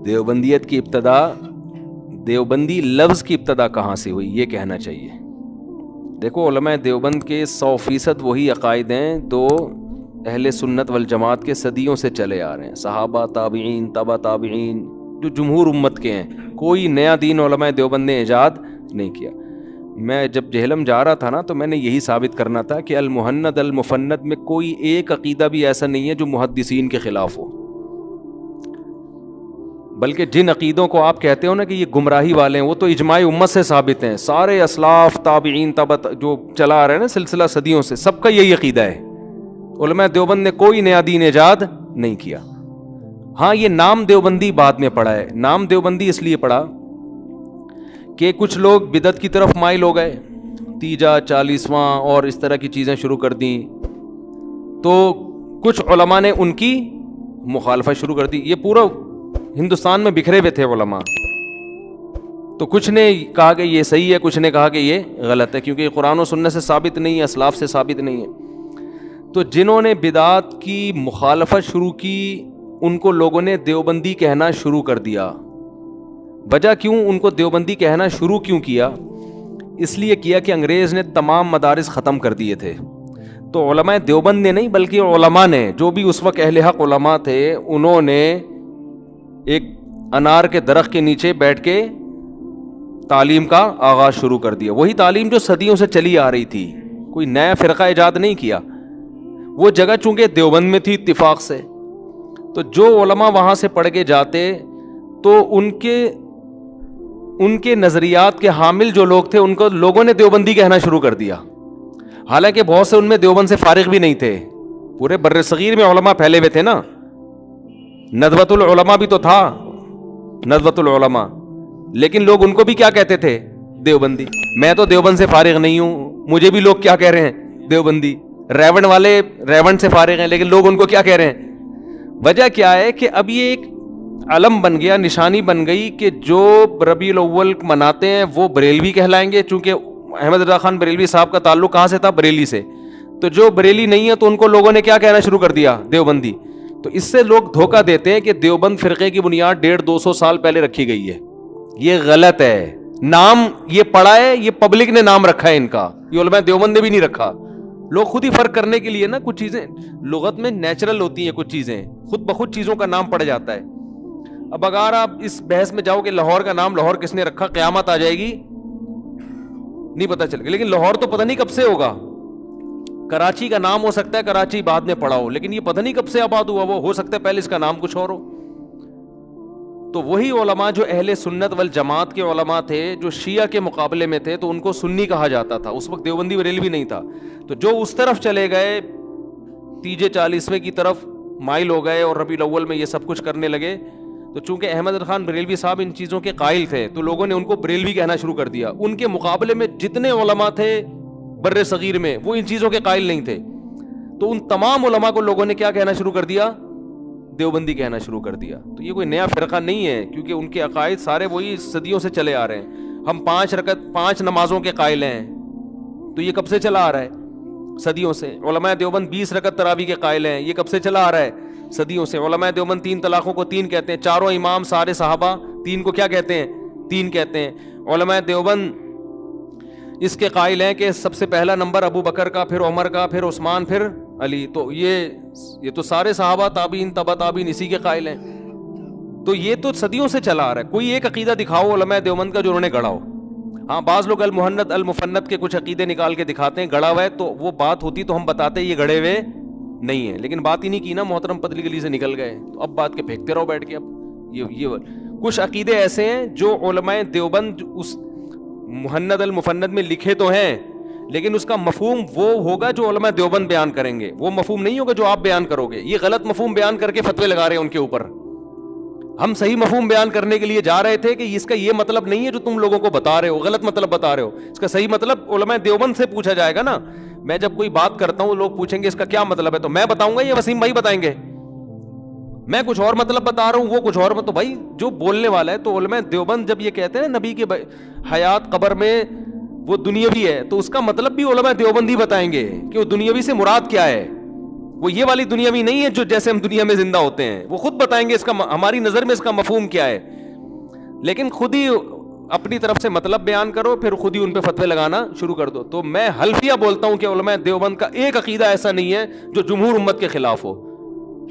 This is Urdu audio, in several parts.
دیوبندیت کی ابتدا، دیوبندی لفظ کی ابتدا کہاں سے ہوئی یہ کہنا چاہیے. دیکھو علماء دیوبند کے 100% وہی عقائد ہیں تو اہل سنت والجماعت کے صدیوں سے چلے آ رہے ہیں. صحابہ، تابعین، تبع تابعین، جو جمہور امت کے ہیں. کوئی نیا دین علماء دیوبند نے ایجاد نہیں کیا. میں جب جہلم جا رہا تھا نا تو میں نے یہی ثابت کرنا تھا کہ المہند المفند میں کوئی ایک عقیدہ بھی ایسا نہیں ہے جو محدثین کے خلاف ہو. بلکہ جن عقیدوں کو آپ کہتے ہو نا کہ یہ گمراہی والے ہیں وہ تو اجماع امت سے ثابت ہیں. سارے اسلاف، تابعین، تبع جو چلا آ رہے ہیں نا سلسلہ صدیوں سے، سب کا یہی عقیدہ ہے. علماء دیوبند نے کوئی نیا دین ایجاد نہیں کیا. ہاں یہ نام دیوبندی بعد میں پڑا ہے. نام دیوبندی اس لیے پڑا کہ کچھ لوگ بدعت کی طرف مائل ہو گئے، تیجا، 40واں اور اس طرح کی چیزیں شروع کر دیں، تو کچھ علماء نے ان کی مخالفت شروع کر دی. یہ پورا ہندوستان میں بکھرے ہوئے تھے علماء، تو کچھ نے کہا کہ یہ صحیح ہے، کچھ نے کہا کہ یہ غلط ہے، کیونکہ یہ قرآن و سنت سے ثابت نہیں ہے، اسلاف سے ثابت نہیں ہے. تو جنہوں نے بدعات کی مخالفت شروع کی ان کو لوگوں نے دیوبندی کہنا شروع کر دیا. وجہ کیوں ان کو دیوبندی کہنا شروع کیوں کیا؟ اس لیے کیا کہ انگریز نے تمام مدارس ختم کر دیے تھے. تو علماء دیوبند نے نہیں بلکہ علماء نے، جو بھی اس وقت اہل حق علماء تھے، انہوں نے ایک انار کے درخت کے نیچے بیٹھ کے تعلیم کا آغاز شروع کر دیا. وہی تعلیم جو صدیوں سے چلی آ رہی تھی، کوئی نیا فرقہ ایجاد نہیں کیا. وہ جگہ چونکہ دیوبند میں تھی اتفاق سے، تو جو علماء وہاں سے پڑھ کے جاتے تو ان کے نظریات کے حامل جو لوگ تھے ان کو لوگوں نے دیوبندی کہنا شروع کر دیا. حالانکہ بہت سے ان میں دیوبند سے فارغ بھی نہیں تھے. پورے بر صغیر میں علماء پھیلے ہوئے تھے نا. ندوۃ العلماء بھی تو تھا، ندوۃ العلماء، لیکن لوگ ان کو بھی کیا کہتے تھے؟ دیوبندی. میں تو دیوبند سے فارغ نہیں ہوں، مجھے بھی لوگ کیا کہہ رہے ہیں؟ دیوبندی. ریون والے ریون سے فارغ ہیں لیکن لوگ ان کو کیا کہہ رہے ہیں؟ وجہ کیا ہے کہ اب یہ ایک علم بن گیا، نشانی بن گئی کہ جو ربیع الاول مناتے ہیں وہ بریلوی کہلائیں گے. چونکہ احمد رضا خان بریلوی صاحب کا تعلق کہاں سے تھا؟ بریلی سے. تو جو بریلی نہیں ہے تو ان کو لوگوں نے کیا کہنا شروع کر دیا؟ دیوبندی. تو اس سے لوگ دھوکہ دیتے ہیں کہ دیوبند فرقے کی بنیاد 150-200 سال پہلے رکھی گئی ہے. یہ غلط ہے. نام یہ پڑا ہے، یہ پبلک نے نام رکھا ہے ان کا، یہ علماء دیوبند نے بھی نہیں رکھا. لوگ خود ہی فرق کرنے کے لیے نا کچھ چیزیں لغت میں نیچرل ہوتی ہیں، کچھ چیزیں خود بخود چیزوں کا نام پڑ جاتا ہے. اب اگر آپ اس بحث میں جاؤ کہ لاہور کا نام لاہور کس نے رکھا، قیامت آ جائے گی، نہیں پتہ چلے گا. لیکن لاہور تو پتہ نہیں کب سے ہوگا. کراچی کا نام ہو سکتا ہے کراچی بعد میں پڑا ہو، لیکن یہ پتہ نہیں کب سے آباد ہوا. وہ ہو سکتا ہے پہلے اس کا نام کچھ اور ہو. تو وہی علماء جو اہل سنت والجماعت کے علماء تھے، جو شیعہ کے مقابلے میں تھے، تو ان کو سنی کہا جاتا تھا. اس وقت دیوبندی بریلوی نہیں تھا. تو جو اس طرف چلے گئے، تیجے 40ویں کی طرف مائل ہو گئے اور ربیع الاول میں یہ سب کچھ کرنے لگے، تو چونکہ احمد خان بریلوی صاحب ان چیزوں کے قائل تھے تو لوگوں نے ان کو بریلوی کہنا شروع کر دیا. ان کے مقابلے میں جتنے علماء تھے بر صغیر میں وہ ان چیزوں کے قائل نہیں تھے. تو ان تمام علماء کو لوگوں نے کیا کہنا شروع کر دیا؟ دیوبندی کہنا شروع کر دیا. تو یہ کوئی نیا فرقہ نہیں ہے، کیونکہ ان کے عقائد سارے وہی صدیوں سے چلے آ رہے ہیں. ہم 5 نمازوں کے قائل ہیں، تو یہ کب سے چلا آ رہا ہے؟ صدیوں سے. علماء دیوبند 20 رکعت تراویح کے قائل ہیں، یہ کب سے چلا آ رہا ہے؟ صدیوں سے. علماء دیوبند 3 طلاقوں کو 3 کہتے ہیں. چاروں امام سارے صحابہ 3 کو کیا کہتے ہیں؟ 3 کہتے ہیں. علماء دیوبند اس کے قائل ہیں کہ سب سے پہلا نمبر ابو بکر کا، پھر عمر کا، پھر عثمان، پھر علی. تو یہ تو سارے صحابہ، تابعین، تبع تابعین اسی کے قائل ہیں. تو یہ تو صدیوں سے چلا آ رہا ہے. کوئی ایک عقیدہ دکھاؤ علماء دیوبند کا جو انہوں نے گڑھا ہو. ہاں بعض لوگ المہند المفند کے کچھ عقیدے نکال کے دکھاتے ہیں گڑھا ہوا ہے، تو وہ بات ہوتی تو ہم بتاتے یہ گڑھے ہوئے نہیں ہے. لیکن بات ہی نہیں کی نا، محترم پتلی گلی سے نکل گئے تو اب بات کے پھینکتے رہو بیٹھ کے. اب یہ کچھ عقیدے ایسے ہیں جو علماء دیوبند اس مہند المفند میں لکھے تو ہیں، لیکن اس کا مفہوم وہ ہوگا جو علماء دیوبند بیان کریں گے، وہ مفہوم نہیں ہوگا جو آپ بیان کرو گے. یہ غلط مفہوم بیان کر کے فتوے لگا رہے ہیں ان کے اوپر. ہم صحیح مفہوم بیان کرنے کے لیے جا رہے تھے کہ اس کا یہ مطلب نہیں ہے جو تم لوگوں کو بتا رہے ہو، غلط مطلب بتا رہے ہو. اس کا صحیح مطلب علماء دیوبند سے پوچھا جائے گا نا. میں جب کوئی بات کرتا ہوں لوگ پوچھیں گے اس کا کیا مطلب ہے، تو میں بتاؤں گا یا وسیم بھائی بتائیں گے؟ میں کچھ اور مطلب بتا رہا ہوں، وہ کچھ اور. تو بھائی جو بولنے والا ہے، تو علماء دیوبند جب یہ کہتے ہیں نبی کے حیات قبر میں وہ دنیاوی ہے، تو اس کا مطلب بھی علماء دیوبند ہی بتائیں گے کہ وہ دنیاوی سے مراد کیا ہے. وہ یہ والی دنیا میں نہیں ہے جو جیسے ہم دنیا میں زندہ ہوتے ہیں. وہ خود بتائیں گے اس کا ہماری نظر میں اس کا مفہوم کیا ہے. لیکن خود ہی اپنی طرف سے مطلب بیان کرو, پھر خود ہی ان پہ فتوے لگانا شروع کر دو. تو میں حلفیہ بولتا ہوں کہ علماء دیوبند کا ایک عقیدہ ایسا نہیں ہے جو جمہور امت کے خلاف ہو,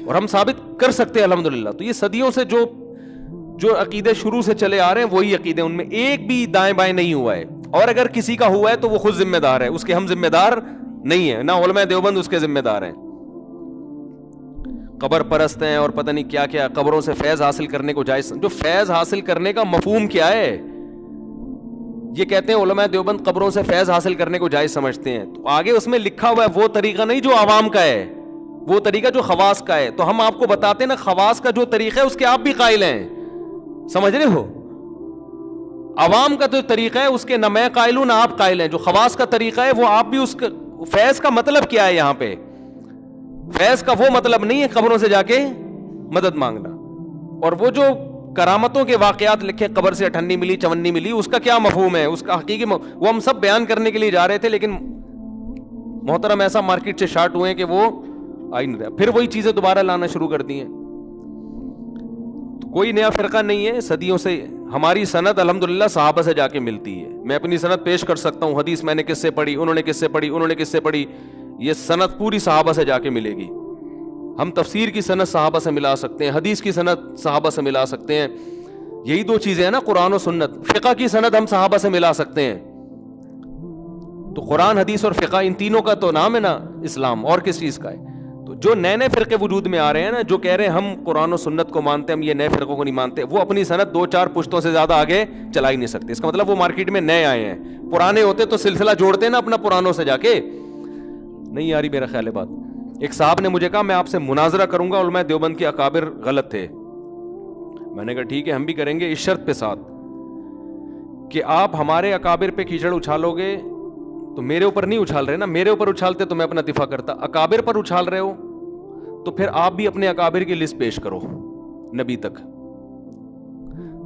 اور ہم ثابت کر سکتے ہیں الحمدللہ. تو یہ صدیوں سے جو عقیدے شروع سے چلے آ رہے ہیں وہی عقیدے, ان میں ایک بھی دائیں بائیں نہیں ہوا ہے. اور اگر کسی کا ہوا ہے تو وہ خود ذمہ دار ہے, اس کے ہم ذمہ دار نہیں ہیں, نہ علماء دیوبند اس کے ذمہ دار ہیں. قبر پرست ہیں اور پتہ نہیں کیا کیا, قبروں سے فیض حاصل کرنے کو جائز. جو فیض حاصل کرنے کا مفہوم کیا ہے, یہ کہتے ہیں علماء دیوبند قبروں سے فیض حاصل کرنے کو جائز سمجھتے ہیں. تو آگے اس میں لکھا ہوا ہے وہ طریقہ نہیں جو عوام کا ہے, وہ طریقہ جو خواص کا ہے. تو ہم آپ کو بتاتے ہیں نا, خواص کا جو طریقہ ہے اس کے آپ بھی قائل ہیں, سمجھ رہے ہو. عوام کا جو طریقہ ہے اس کے نہ میں قائل ہوں نہ آپ قائل ہیں. جو خواص کا طریقہ ہے وہ آپ بھی اس کا. فیض کا مطلب کیا ہے یہاں پہ؟ فیض کا وہ مطلب نہیں ہے قبروں سے جا کے مدد مانگنا. اور وہ جو کرامتوں کے واقعات لکھے, قبر سے اٹھنی ملی چونی ملی, اس کا کیا مفہوم ہے, اس کا حقیقی وہ ہم سب بیان کرنے کے لیے جا رہے تھے, لیکن محترم ایسا مارکیٹ سے شارٹ ہوئے کہ وہ آ ہی نہیں رہا. پھر وہی چیزیں دوبارہ لانا شروع کر دی ہیں. کوئی نیا فرقہ نہیں ہے, صدیوں سے ہماری سند الحمدللہ صحابہ سے جا کے ملتی ہے. میں اپنی سند پیش کر سکتا ہوں, حدیث میں نے کس سے پڑھی, انہوں نے کس سے پڑھی, انہوں نے کس سے پڑھی, یہ سند پوری صحابہ سے جا کے ملے گی. ہم تفسیر کی سند صحابہ سے ملا سکتے ہیں, حدیث کی سند صحابہ سے ملا سکتے ہیں. یہی دو چیزیں ہیں نا, قرآن و سنت. فقہ کی سند ہم صحابہ سے ملا سکتے ہیں. تو قرآن, حدیث اور فقہ, ان تینوں کا تو نام ہے نا اسلام, اور کس چیز کا ہے. تو جو نئے نئے فرقے وجود میں آ رہے ہیں نا, جو کہہ رہے ہیں ہم قرآن و سنت کو مانتے ہیں, ہم یہ نئے فرقوں کو نہیں مانتے, وہ اپنی سند 2-4 پشتوں سے زیادہ آگے چلا ہی نہیں سکتے. اس کا مطلب وہ مارکیٹ میں نئے آئے ہیں. پرانے ہوتے تو سلسلہ جوڑتے نا اپنا پرانوں سے جا کے. نہیں آ رہی میرا خیال ہے بات. ایک صاحب نے مجھے کہا میں آپ سے مناظرہ کروں گا, علماء دیوبند کے اکابر غلط تھے. میں نے کہا ٹھیک ہے, ہم بھی کریں گے, اس شرط پہ ساتھ کہ آپ ہمارے اکابر پہ کیچڑ اچھالو گے تو میرے اوپر نہیں اچھال رہے نا, میرے اوپر اچھالتے تو میں اپنا دفاع کرتا. اکابر پر اچھال رہے ہو تو پھر آپ بھی اپنے اکابر کی لسٹ پیش کرو نبی تک,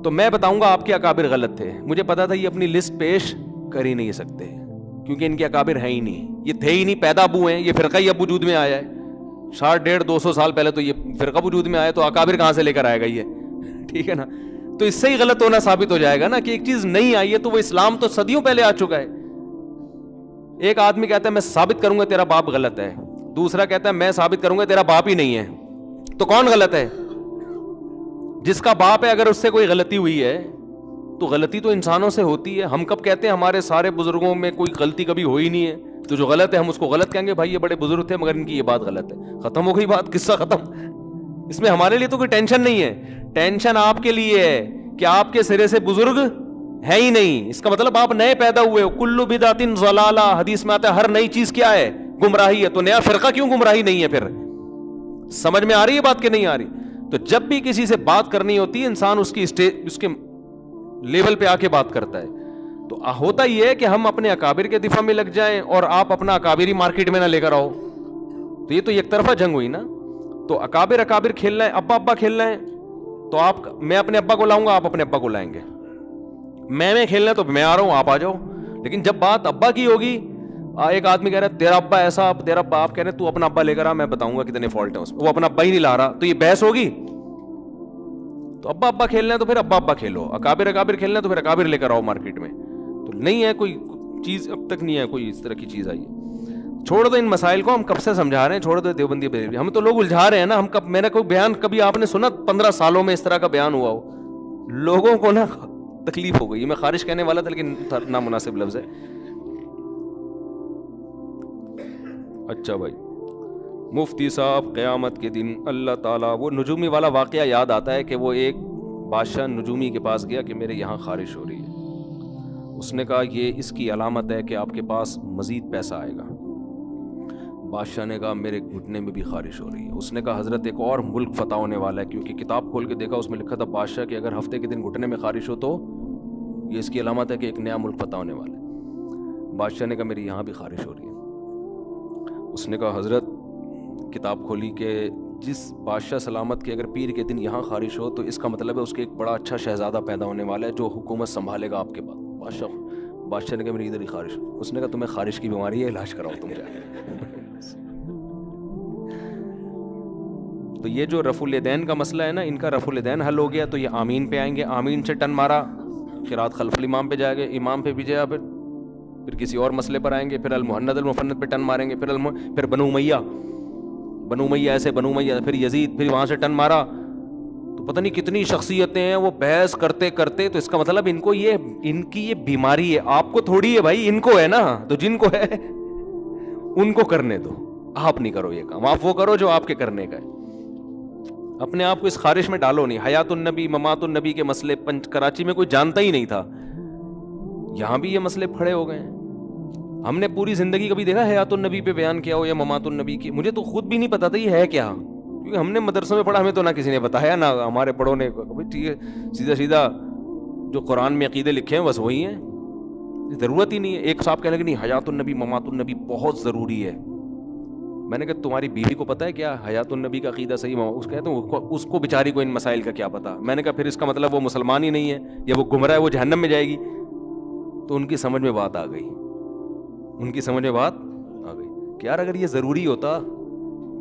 تو میں بتاؤں گا آپ کے اکابر غلط تھے. مجھے پتا تھا یہ اپنی لسٹ پیش کر ہی نہیں سکتے کیونکہ ان کے اکابر ہیں ہی نہیں, یہ تھے ہی نہیں, پیدا ابو ہیں. یہ فرقہ ہی اب وجود میں آیا ہے 150-150-200 سال پہلے, تو یہ فرقہ وجود میں آیا, تو اکابر کہاں سے لے کر آئے گا یہ, ٹھیک ہے نا. تو اس سے ہی غلط ہونا ثابت ہو جائے گا نا کہ ایک چیز نہیں آئی ہے تو وہ اسلام تو صدیوں پہلے آ چکا ہے. ایک آدمی کہتا ہے میں ثابت کروں گا تیرا باپ غلط ہے, دوسرا کہتا ہے میں ثابت کروں گا تیرا باپ ہی نہیں ہے. تو کون غلط ہے؟ جس کا باپ ہے. اگر اس سے کوئی غلطی ہوئی ہے تو غلطی تو انسانوں سے ہوتی ہے. ہم کب کہتے ہیں ہمارے سارے بزرگوں میں کوئی غلطی کبھی ہوئی نہیں ہے, تو جو غلط ہے ہم اس کو غلط کہیں گے, بھائی یہ بڑے بزرگ تھے مگر ان کی یہ بات غلط ہے, ختم ہو گئی بات, قصہ ختم. اس میں ہمارے لیے تو کوئی ٹینشن نہیں ہے. ٹینشن آپ کے لیے ہے کہ آپ کے سرے سے بزرگ ہے ہی نہیں. اس کا مطلب آپ نئے پیدا ہوئے ہو. کلو بدعت ضلالہ, حدیث میں آتا ہے ہر نئی چیز کیا ہے, گمراہی ہے. تو نیا فرقہ کیوں گمراہی نہیں ہے؟ پھر سمجھ میں آ رہی ہے بات کہ نہیں آ رہی؟ تو جب بھی کسی سے بات کرنی ہوتی ہے انسان اس کے لیول پہ آ کے بات کرتا ہے. تو ہوتا یہ ہے کہ ہم اپنے اکابر کے دفاع میں لگ جائیں اور آپ اپنا اکابری مارکیٹ میں نہ لے کر آؤ, تو یہ تو ایک طرفہ جنگ ہوئی نا. تو اکابر کھیلنا ہے, ابا کھیلنا ہے, تو میں اپنے ابا کو لاؤں گا, آپ اپنے ابا کو لائیں گے. میں کھیلنا ہے تو میں آ رہا ہوں, آپ آ جاؤ. لیکن جب بات ابا کی ہوگی, ایک آدمی کہہ رہا ہے تیرا ابا ایسا, تیرا ابا, آپ کہہ رہے ہیں تو اپنا ابا لے کر آ, میں بتاؤں گا کتنے فالٹ ہیں اس میں, وہ اپنا ابا ہی نہیں لا رہا, تو یہ بحث ہوگی. تو ابا کھیلنا ہے تو پھر ابا کھیلو, اکابر کھیلنا ہے تو پھر اکابر لے کر آؤ مارکیٹ میں. تو نہیں ہے کوئی چیز, اب تک نہیں ہے کوئی اس طرح کی چیز آئی ہے. چھوڑ دو ان مسائل کو, ہم کب سے سمجھا رہے ہیں, چھوڑ دو دیوبندی. ہم تو لوگ الجھا رہے ہیں نا. ہم کب, میں نے کوئی بیان کبھی آپ نے سنا 15 سالوں میں اس طرح کا بیان ہوا ہو؟ لوگوں کو نا تکلیف ہو گئی. میں خارج کہنے والا تھا لیکن نامناسب لفظ ہے. اچھا بھائی, مفتی صاحب قیامت کے دن اللہ تعالیٰ, وہ نجومی والا واقعہ یاد آتا ہے کہ وہ ایک بادشاہ نجومی کے پاس گیا کہ میرے یہاں خارش ہو رہی ہے. اس نے کہا یہ اس کی علامت ہے کہ آپ کے پاس مزید پیسہ آئے گا. بادشاہ نے کہا میرے گھٹنے میں بھی خارش ہو رہی ہے. اس نے کہا حضرت ایک اور ملک فتح ہونے والا ہے, کیونکہ کتاب کھول کے دیکھا اس میں لکھا تھا بادشاہ کہ اگر ہفتے کے دن گھٹنے میں خارش ہو تو یہ اس کی علامت ہے کہ ایک نیا ملک فتح ہونے والا ہے. بادشاہ نے کہا میری یہاں بھی خارش ہو رہی ہے. اس نے کہا حضرت, کتاب کھولی کہ جس بادشاہ سلامت کے اگر پیر کے دن یہاں خارش ہو تو اس کا مطلب ہے اس کے ایک بڑا اچھا شہزادہ پیدا ہونے والا ہے جو حکومت سنبھالے گا آپ کے بعد. بادشاہ نے کہا میری ادھر ہی خارش. اس نے کہا تمہیں خارش کی بیماری ہے, علاج کراؤ تم جا کے. تو یہ جو رفع الیدین کا مسئلہ ہے نا، ان کا رفع الیدین حل ہو گیا تو یہ آمین پہ آئیں گے، آمین سے ٹن مارا قرات خلف الامام پہ جائے گے، امام پہ بھی جائے، پھر کسی اور مسئلے پر آئیں گے، پھر المہند المفند پہ ٹن ماریں گے، پھر بنو امیہ ایسے بنو امیہ، پھر یزید، پھر وہاں سے ٹن مارا، تو پتہ نہیں کتنی شخصیتیں ہیں وہ بحث کرتے کرتے. تو اس کا مطلب ان کی یہ بیماری ہے، آپ کو تھوڑی ہے بھائی، ان کو ہے نا. تو جن کو ہے ان کو کرنے دو، آپ نہیں کرو یہ کام، آپ وہ کرو جو آپ کے کرنے کا ہے. اپنے آپ کو اس خارش میں ڈالو نہیں. حیات النبی ممات النبی کے مسئلے کراچی میں کوئی جانتا ہی نہیں تھا، یہاں بھی یہ مسئلے پھڑے ہو گئے ہیں. ہم نے پوری زندگی کبھی دیکھا حیات النبی پہ بیان کیا ہو یا ممات النبی کی؟ مجھے تو خود بھی نہیں پتا تھا یہ ہے کیا، کیونکہ ہم نے مدرسوں میں پڑھا، ہمیں تو نہ کسی نے بتایا نہ ہمارے بڑوں نے. ٹھیک ہے، سیدھا سیدھا جو قرآن میں عقیدے لکھے ہیں بس وہی ہیں، ضرورت ہی نہیں ہے. ایک صاحب کہنے لگے نہیں حیات النبی ممات النبی بہت ضروری ہے. میں نے کہا تمہاری بیوی کو پتا ہے کیا حیات النبی کا عقیدہ صحیح؟ اس کہتے ہیں اس کو بیچاری کو ان مسائل کا کیا پتا. میں نے کہا پھر اس کا مطلب وہ مسلمان ہی نہیں ہے یا وہ گمراہ ہے، وہ جہنم میں جائے گی. تو ان کی سمجھ میں بات آ گئی، کہ یار اگر یہ ضروری ہوتا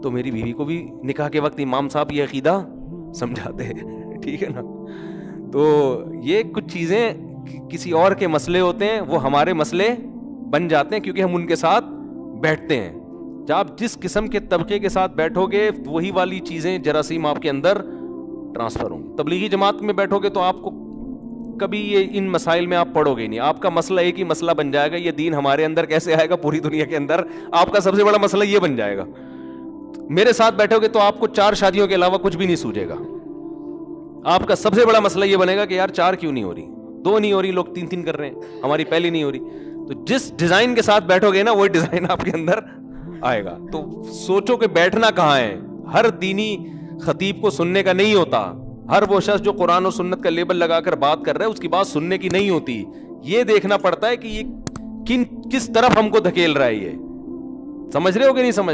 تو میری بیوی کو بھی نکاح کے وقت امام صاحب یہ عقیدہ سمجھاتے. ٹھیک ہے نا. تو یہ کچھ چیزیں کسی اور کے مسئلے ہوتے ہیں، وہ ہمارے مسئلے بن جاتے ہیں کیونکہ ہم ان کے ساتھ بیٹھتے ہیں. جب آپ جس قسم کے طبقے کے ساتھ بیٹھو گے وہی والی چیزیں جراثیم آپ کے اندر ٹرانسفر ہوں گی. تبلیغی جماعت میں بیٹھو گے تو آپ کو کبھی یہ ان مسائل میں آپ پڑھو گے نہیں. آپ کا مسئلہ ایک ہی مسئلہ بن جائے گا، یہ دین ہمارے اندر کیسے آئے گا پوری دنیا کے اندر. آپ کا سب سے بڑا مسئلہ یہ بن جائے گا. میرے ساتھ بیٹھو گے تو آپ کو 4 شادیوں کے علاوہ کچھ بھی نہیں سوجے گا. آپ کا سب سے بڑا مسئلہ یہ بنے گا کہ یار 4 کیوں نہیں ہو رہی، 2 نہیں ہو رہی، لوگ 3 کر رہے ہیں، ہماری پہلی نہیں ہو رہی. تو جس ڈیزائن کے ساتھ بیٹھو گے نا وہی ڈیزائن آپ کے اندر آئے گا. تو سوچو کہ بیٹھنا کہاں ہے. ہر دینی خطیب کو سننے کا نہیں ہوتا. ہر وہ شخص جو قرآن و سنت کا لیبل لگا کر بات کر رہا ہے اس کی بات سننے کی نہیں ہوتی. یہ دیکھنا پڑتا ہے کہ یہ کس طرف ہم کو دھکیل رہا ہے. یہ سمجھ رہے ہو کہ نہیں سمجھ